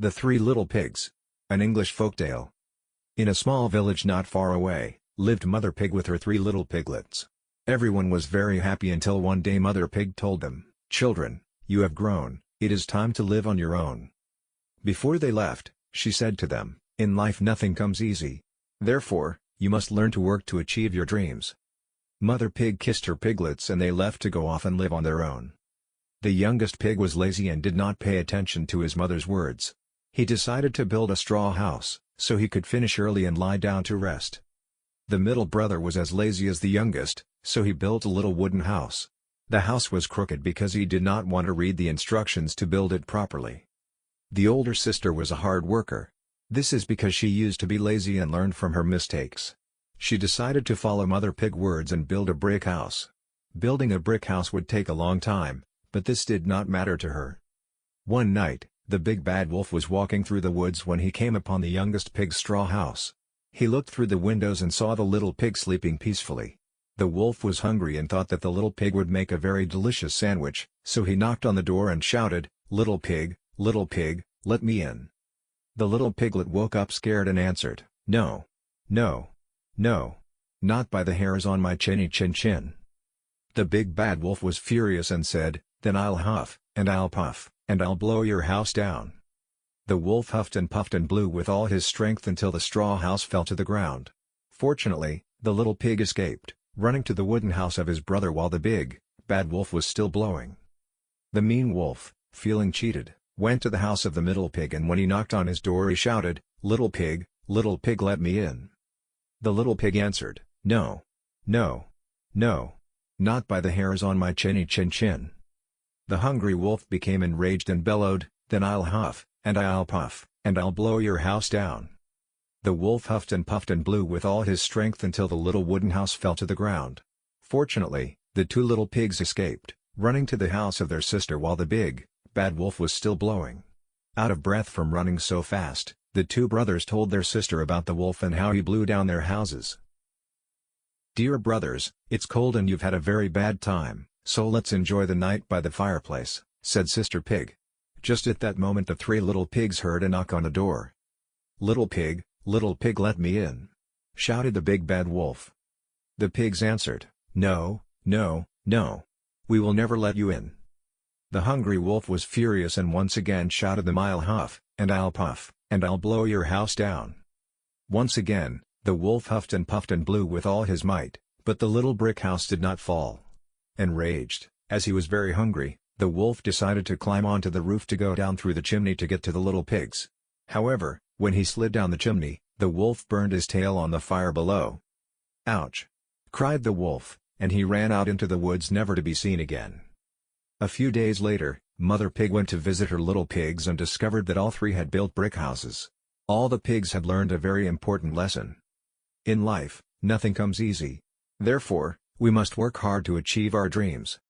The Three Little Pigs. An English folktale. In a small village not far away, lived Mother Pig with her 3 little piglets. Everyone was very happy until one day Mother Pig told them, "Children, you have grown, it is time to live on your own." Before they left, she said to them, "In life nothing comes easy. Therefore, you must learn to work to achieve your dreams." Mother Pig kissed her piglets and they left to go off and live on their own. The youngest pig was lazy and did not pay attention to his mother's words. He decided to build a straw house, so he could finish early and lie down to rest. The middle brother was as lazy as the youngest, so he built a little wooden house. The house was crooked because he did not want to read the instructions to build it properly. The older sister was a hard worker. This is because she used to be lazy and learned from her mistakes. She decided to follow Mother Pig words and build a brick house. Building a brick house would take a long time, but this did not matter to her. One night, the big bad wolf was walking through the woods when he came upon the youngest pig's straw house. He looked through the windows and saw the little pig sleeping peacefully. The wolf was hungry and thought that the little pig would make a very delicious sandwich, so he knocked on the door and shouted, little pig, let me in." The little piglet woke up scared and answered, "No. No. No. Not by the hairs on my chinny chin chin." The big bad wolf was furious and said, "Then I'll huff, and I'll puff, and I'll blow your house down." The wolf huffed and puffed and blew with all his strength until the straw house fell to the ground. Fortunately, the little pig escaped, running to the wooden house of his brother while the big, bad wolf was still blowing. The mean wolf, feeling cheated, went to the house of the middle pig and when he knocked on his door he shouted, little pig, let me in." The little pig answered, "No. No. No. Not by the hairs on my chinny chin chin." The hungry wolf became enraged and bellowed, "Then I'll huff, and I'll puff, and I'll blow your house down." The wolf huffed and puffed and blew with all his strength until the little wooden house fell to the ground. Fortunately, the 2 little pigs escaped, running to the house of their sister while the big, bad wolf was still blowing. Out of breath from running so fast, the 2 brothers told their sister about the wolf and how he blew down their houses. "Dear brothers, it's cold and you've had a very bad time, so let's enjoy the night by the fireplace," said Sister Pig. Just at that moment the 3 little pigs heard a knock on the door. Little pig, let me in," shouted the big bad wolf. The pigs answered, "No, no, no. We will never let you in." The hungry wolf was furious and once again shouted, "I'll huff, and I'll puff, and I'll blow your house down." Once again, the wolf huffed and puffed and blew with all his might, but the little brick house did not fall. Enraged, as he was very hungry, the wolf decided to climb onto the roof to go down through the chimney to get to the little pigs. However, when he slid down the chimney, the wolf burned his tail on the fire below. "Ouch!" cried the wolf, and he ran out into the woods never to be seen again. A few days later, Mother Pig went to visit her little pigs and discovered that all 3 had built brick houses. All the pigs had learned a very important lesson. In life, nothing comes easy. Therefore, we must work hard to achieve our dreams.